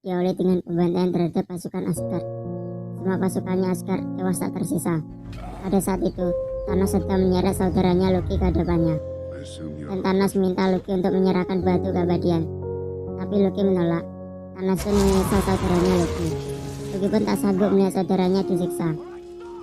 diawali dengan pembantaian terhadap pasukan Asgard. Semua pasukannya Asgard tewas tak tersisa. Pada saat itu, Thanos sedang menyeret saudaranya Loki ke hadapannya. Dan Thanos minta Loki untuk menyerahkan batu keabadian. Tapi Loki menolak. Thanos pun menyiksa saudaranya Loki. Loki pun tak sanggup melihat saudaranya disiksa.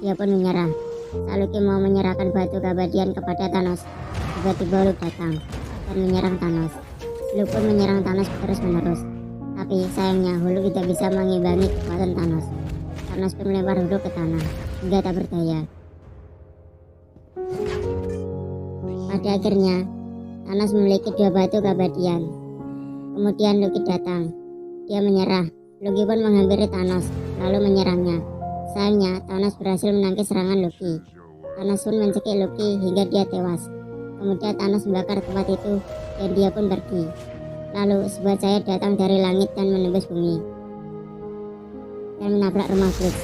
Dia pun menyerah. Saat Loki mau menyerahkan batu keabadian kepada Thanos, tiba-tiba Hulk datang dan menyerang Thanos. Hulk pun menyerang Thanos terus-menerus. Tapi sayangnya Hulk tidak bisa mengimbangi kekuatan Thanos. Thanos pun melempar Hulk ke tanah hingga tak berdaya. Pada akhirnya, Thanos memiliki 2 batu keabadian. Kemudian Loki datang. Dia menyerah. Loki pun menghampiri Thanos, lalu menyerangnya. Sayangnya, Thanos berhasil menangkis serangan Loki. Thanos pun mencekik Loki hingga dia tewas. Kemudian Thanos membakar tempat itu dan dia pun pergi. Lalu sebuah cahaya datang dari langit dan menembus bumi dan menabrak rumah Hulk.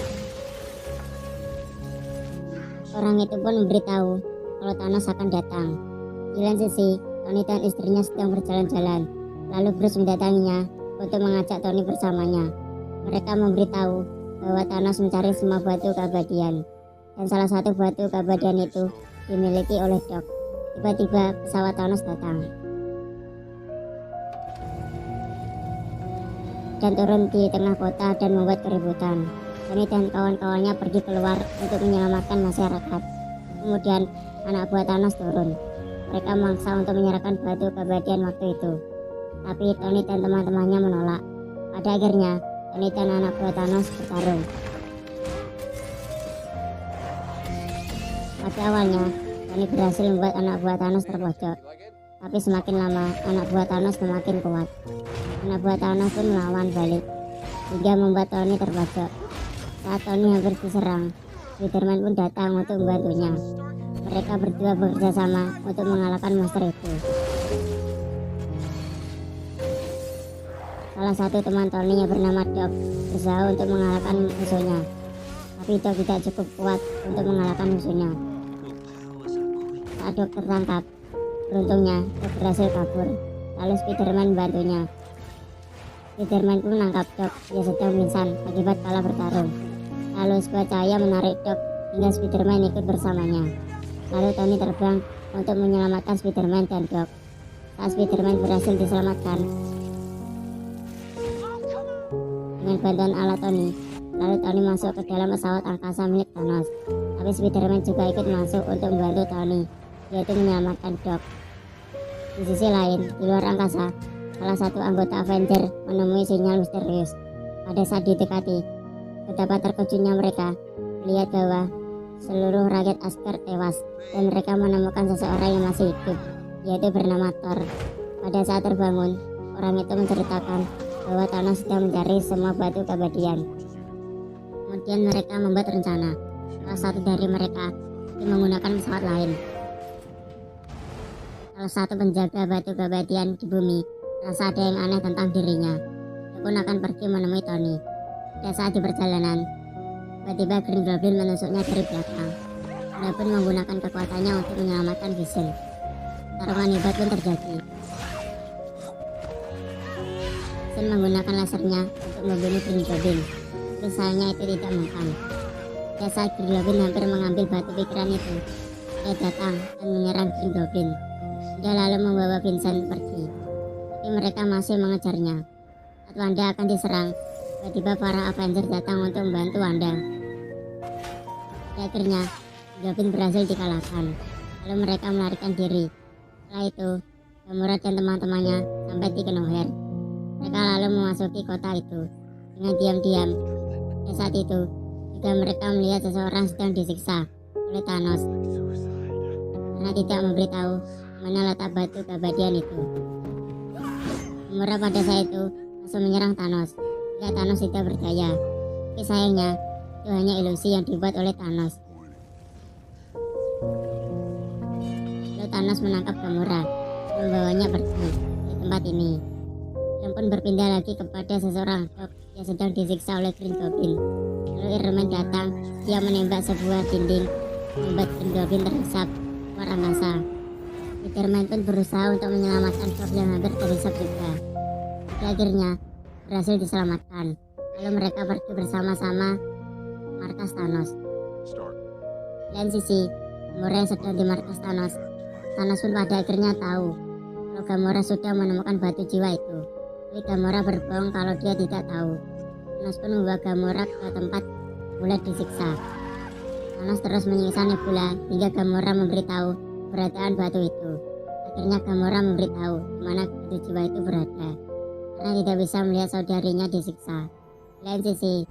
Orang itu pun memberitahu kalau Thanos akan datang. Di lain sisi, Tony dan istrinya sedang berjalan-jalan. Lalu Bruce mendatanginya untuk mengajak Tony bersamanya. Mereka memberitahu bahwa Thanos mencari semua batu keabadian, dan salah satu batu keabadian itu dimiliki oleh Doc. Tiba-tiba pesawat Thanos datang dan turun di tengah kota dan membuat keributan. Tony dan kawan-kawannya pergi keluar untuk menyelamatkan masyarakat. Kemudian anak buah Thanos turun. Mereka memaksa untuk menyerahkan batu keabadian waktu itu. Tapi Tony dan teman-temannya menolak. Pada akhirnya, Tony dan anak buah Thanos bertarung. Pada awalnya, Tony berhasil membuat anak buah Thanos terpojok. Tapi semakin lama, anak buah Thanos semakin kuat. Anak buah Thanos pun melawan balik, hingga membuat Tony terpojok. Saat Tony hampir diserang, Spider-Man pun datang untuk membantunya. Mereka berdua bekerja sama untuk mengalahkan monster itu. Salah satu teman Tony yang bernama Doc berusaha untuk mengalahkan musuhnya. Tapi Doc tidak cukup kuat untuk mengalahkan musuhnya. Saat Doc tertangkap, beruntungnya Doc berhasil kabur. Lalu Spider-Man membantunya. Spider-Man pun menangkap Doc yang sedang pingsan akibat kalah bertarung. Lalu sebuah cahaya menarik Doc hingga Spider-Man ikut bersamanya. Lalu Tony terbang untuk menyelamatkan Spider-Man dan Doc. Saat Spider-Man berhasil diselamatkan dengan bantuan alat Tony, lalu Tony masuk ke dalam pesawat angkasa milik Thanos. Tapi Spider-Man juga ikut masuk untuk membantu Tony, yaitu menyelamatkan Doc. Di sisi lain, di luar angkasa, salah satu anggota Avenger menemui sinyal misterius. Pada saat didekati, betapa terkejutnya mereka melihat bahwa seluruh rakyat Asgard tewas dan mereka menemukan seseorang yang masih hidup, yaitu bernama Thor. Pada saat terbangun, orang itu menceritakan bahwa Thanos sedang mencari semua batu keabadian. Kemudian mereka membuat rencana. Salah satu dari mereka menggunakan pesawat lain. Salah satu penjaga batu keabadian di bumi merasa ada yang aneh tentang dirinya. Dia pun akan pergi menemui Tony. Pada saat di perjalanan, tiba-tiba Green Goblin menusuknya dari belakang. Dia pun menggunakan kekuatannya untuk menyelamatkan Vision. Pertarungan hebat pun terjadi. Vision menggunakan lasernya untuk membunuh Green Goblin. Tapi sayangnya itu tidak mempan. Pada saat Green Goblin hampir mengambil batu pikiran itu, dia datang dan menyerang Green Goblin. Dia lalu membawa Vincent pergi. Tapi mereka masih mengejarnya. Saat Wanda akan diserang, tiba-tiba para Avenger datang untuk membantu Wanda. Akhirnya, Goblin berhasil dikalahkan. Lalu mereka melarikan diri. Setelah itu, Gamora dan teman-temannya sampai di Knowhere. Mereka lalu memasuki kota itu dengan diam-diam. Pada saat itu, juga mereka melihat seseorang sedang disiksa oleh Thanos karena tidak memberitahu mana letak batu keabadian itu. Gamora pada saat itu langsung menyerang Thanos. Hingga Thanos tidak berdaya. Tapi sayangnya, itu hanya ilusi yang dibuat oleh Thanos. Lalu Thanos menangkap Gamora dan membawanya pergi di tempat ini. Film pun berpindah lagi kepada seseorang Doc yang sedang disiksa oleh Green Goblin. Lalu Iron Man datang, dia menembak sebuah dinding, membuat Green Goblin terhisap keluar angkasa. Spider-Man pun berusaha untuk menyelamatkan Doc yang hampir terhisap juga. Pada akhirnya, berhasil diselamatkan. Lalu mereka pergi bersama-sama markas Thanos. Lain sisi, Gamora yang sedang di markas Thanos pun pada akhirnya tahu kalau Gamora sudah menemukan batu jiwa itu. Tapi Gamora berbohong kalau dia tidak tahu. Thanos pun membawa Gamora ke tempat Nebula disiksa. Thanos terus menyiksa Nebula hingga Gamora memberitahu keberadaan batu itu. Akhirnya Gamora memberitahu di mana batu jiwa itu berada karena tidak bisa melihat saudarinya disiksa. Lain sisi,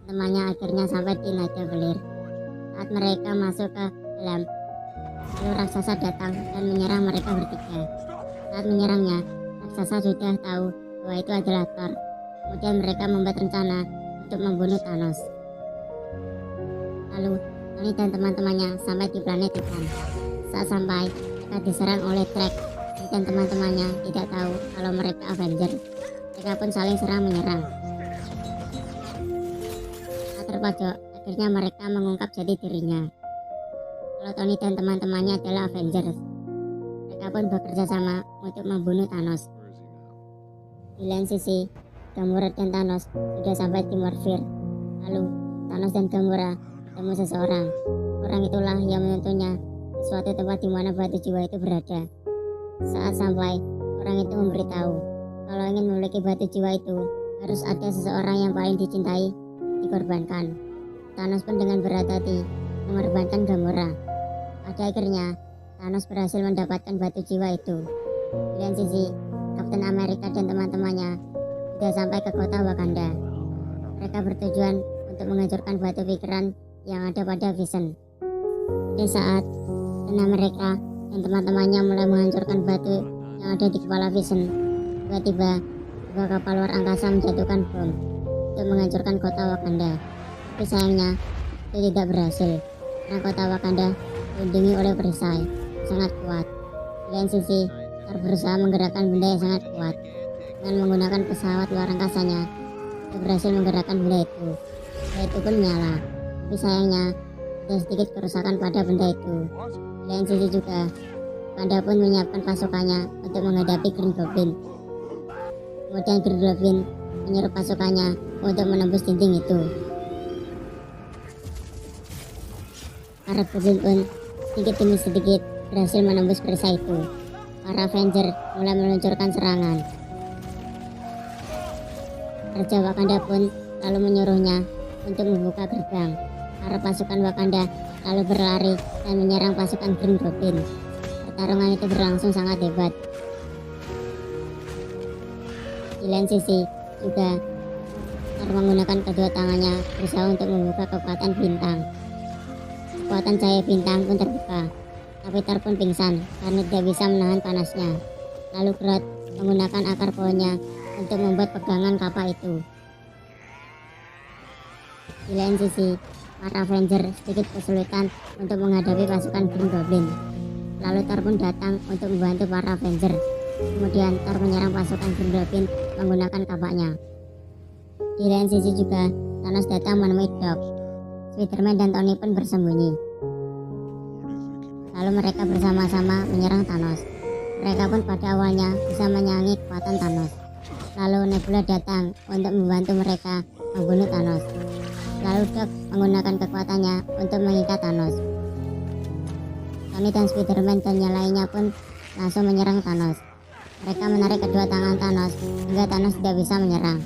temannya akhirnya sampai di Nidavellir. Saat mereka masuk ke dalam, lalu raksasa datang dan menyerang mereka bertiga. Saat menyerangnya, raksasa sudah tahu bahwa itu adalah Thor. Kemudian mereka membuat rencana untuk membunuh Thanos. Lalu Tony dan teman-temannya sampai di planet Titan. Saat sampai, mereka diserang oleh Drax. Tony dan teman-temannya tidak tahu kalau mereka Avenger. Mereka pun saling serang menyerang. Saat terpojok, akhirnya mereka mengungkap jati dirinya kalau Tony dan teman-temannya adalah Avengers. Mereka pun bekerja sama untuk membunuh Thanos. Di lain sisi, Gamora dan Thanos sudah sampai di Morphir. Lalu Thanos dan Gamora ketemu seseorang. Orang itulah yang menuntunnya ke suatu tempat di mana batu jiwa itu berada. Saat sampai, orang itu memberitahu kalau ingin memiliki batu jiwa itu harus ada seseorang yang paling dicintai dikorbankan. Thanos pun dengan berat hati mengorbankan Gamora. Pada akhirnya, Thanos berhasil mendapatkan batu jiwa itu. Di lain sisi, Kapten Amerika dan teman-temannya sudah sampai ke kota Wakanda. Mereka bertujuan untuk menghancurkan batu pikiran yang ada pada Vision. Di saat mereka dan teman-temannya mulai menghancurkan batu yang ada di kepala Vision, tiba-tiba sebuah kapal luar angkasa menjatuhkan bom untuk menghancurkan kota Wakanda. Tapi sayangnya itu tidak berhasil karena kota Wakanda dilindungi oleh perisai sangat kuat. Di lain sisi, Thor berusaha menggerakkan benda yang sangat kuat dengan menggunakan pesawat luar angkasanya. Dia berhasil menggerakkan benda itu. Benda itu pun menyala. Tapi sayangnya ada sedikit kerusakan pada benda itu. Di lain sisi juga, Wakanda pun menyiapkan pasukannya untuk menghadapi Green Goblin. Kemudian Green Goblin menyuruh pasukannya untuk menembus dinding itu. Para Goblin pun sedikit demi sedikit berhasil menembus perisai itu. Para Avenger mulai meluncurkan serangan. Raja Wakanda pun lalu menyuruhnya untuk membuka gerbang. Para pasukan Wakanda lalu berlari dan menyerang pasukan Green Goblin. Pertarungan itu berlangsung sangat hebat. Di lain sisi juga, Thor menggunakan kedua tangannya berusaha untuk membuka kekuatan bintang. Kekuatan cahaya bintang pun terbuka, tapi Thor pun pingsan karena tidak bisa menahan panasnya. Lalu Groot menggunakan akar pohonnya untuk membuat pegangan kapal itu. Di lain sisi, para Avenger sedikit kesulitan untuk menghadapi pasukan Green Goblin. Lalu Thor pun datang untuk membantu para Avenger. Kemudian Thor menyerang pasukan Green Goblin menggunakan kapaknya. Di lain sisi juga, Thanos datang menemui Doc. Spider-Man dan Tony pun bersembunyi. Lalu mereka bersama-sama menyerang Thanos. Mereka pun pada awalnya bisa menyangi kekuatan Thanos. Lalu Nebula datang untuk membantu mereka membunuh Thanos. Lalu Doc menggunakan kekuatannya untuk mengikat Thanos. Tony dan Spider-Man dan yang lainnya pun langsung menyerang Thanos. Mereka menarik kedua tangan Thanos hingga Thanos tidak bisa menyerang.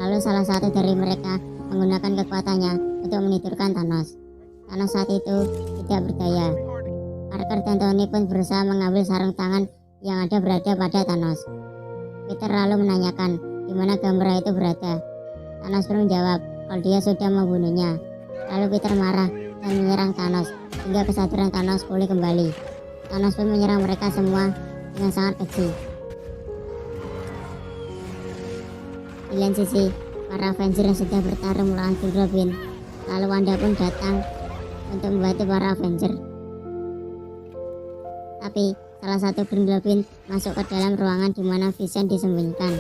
Lalu salah satu dari mereka menggunakan kekuatannya untuk menidurkan Thanos. Thanos saat itu tidak berdaya. Parker dan Tony pun berusaha mengambil sarung tangan yang ada berada pada Thanos. Peter lalu menanyakan di mana Gamora itu berada. Thanos pun menjawab kalau dia sudah membunuhnya. Lalu Peter marah dan menyerang Thanos hingga kesadaran Thanos pulih kembali. Thanos pun menyerang mereka semua dengan sangat keji. Di lain sisi, para Avenger yang sudah bertarung melawan Green Goblin, lalu Wanda pun datang untuk membantu para Avenger. Tapi salah satu Green Goblin masuk ke dalam ruangan di mana Vision disembunyikan.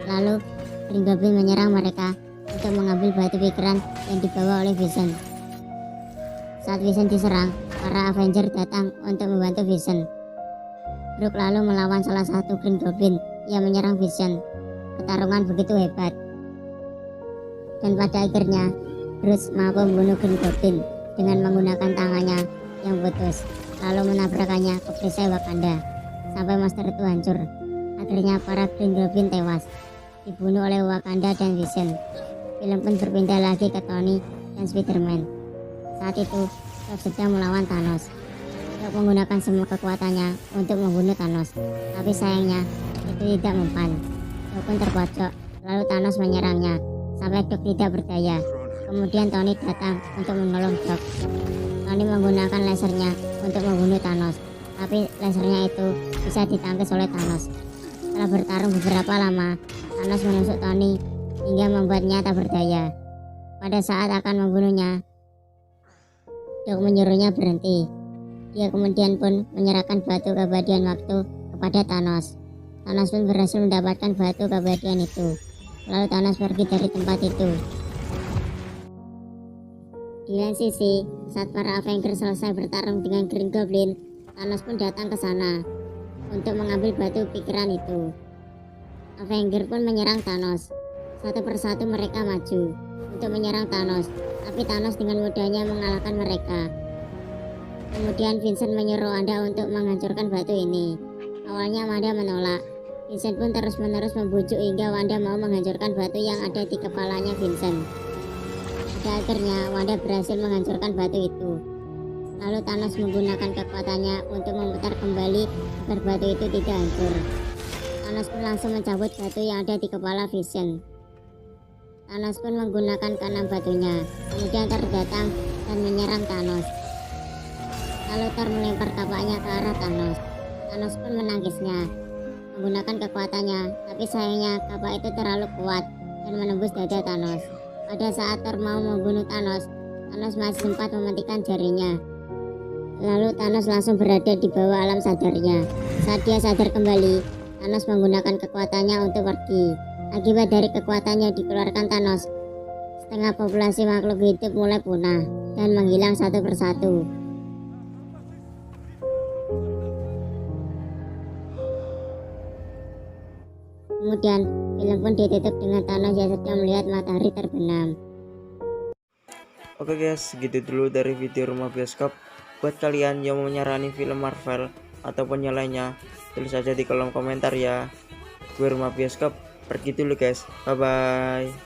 Lalu Green Goblin menyerang mereka untuk mengambil batu pikiran yang dibawa oleh Vision. Saat Vision diserang, para Avenger datang untuk membantu Vision. Brook lalu melawan salah satu Green Goblin yang menyerang Vision. pertarungan begitu hebat. Dan pada akhirnya Bruce mampu membunuh Green Goblin dengan menggunakan tangannya yang putus, lalu menabrakannya ke perisai Wakanda sampai monster itu hancur. Akhirnya para Green Goblin tewas, dibunuh oleh Wakanda dan Vision. Film pun berpindah lagi ke Tony dan Spider-Man. Saat itu Doc sedang melawan Thanos. Doc menggunakan semua kekuatannya untuk membunuh Thanos, tapi sayangnya itu tidak mempan. Doc pun terpojok, lalu Thanos menyerangnya sampai Doc tidak berdaya. Kemudian Tony datang untuk menolong Doc. Tony menggunakan lasernya untuk membunuh Thanos, tapi lasernya itu bisa ditangkis oleh Thanos. Setelah bertarung beberapa lama, Thanos menusuk Tony hingga membuatnya tak berdaya. Pada saat akan membunuhnya, Doc menyuruhnya berhenti. Dia kemudian pun menyerahkan batu keabadian waktu kepada Thanos. Thanos pun berhasil mendapatkan batu keabadian itu. Lalu Thanos pergi dari tempat itu. Di lain sisi, saat para Avengers selesai bertarung dengan Green Goblin, Thanos pun datang ke sana untuk mengambil batu pikiran itu. Avengers pun menyerang Thanos. Satu persatu mereka maju untuk menyerang Thanos, tapi Thanos dengan mudahnya mengalahkan mereka. Kemudian Vincent menyuruh Wanda untuk menghancurkan batu ini. Awalnya Wanda menolak. Vincent pun terus-menerus membujuk hingga Wanda mau menghancurkan batu yang ada di kepalanya Vincent. Pada akhirnya Wanda berhasil menghancurkan batu itu. Lalu Thanos menggunakan kekuatannya untuk memutar kembali agar batu itu tidak hancur. Thanos pun langsung mencabut batu yang ada di kepala Vision. Thanos pun menggunakan keenam batunya. Kemudian Thor datang dan menyerang Thanos. Lalu Thor melempar kapaknya ke arah Thanos. Thanos pun menangkisnya menggunakan kekuatannya, tapi sayangnya kapak itu terlalu kuat dan menembus dada Thanos. Pada saat Thor mau membunuh Thanos, Thanos masih sempat mematikan jarinya. Lalu Thanos langsung berada di bawah alam sadarnya. Saat dia sadar kembali, Thanos menggunakan kekuatannya untuk pergi. Akibat dari kekuatannya dikeluarkan Thanos, setengah populasi makhluk hidup mulai punah dan menghilang satu persatu. Kemudian film pun ditutup dengan Thanos yang sedang melihat matahari terbenam. Oke guys, segitu dulu dari video Rumah Bioskop. Buat kalian yang mau nyaranin film Marvel ataupun yang lainnya, tulis aja di kolom komentar ya. Gue Rumah Bioskop pergi dulu guys, bye bye.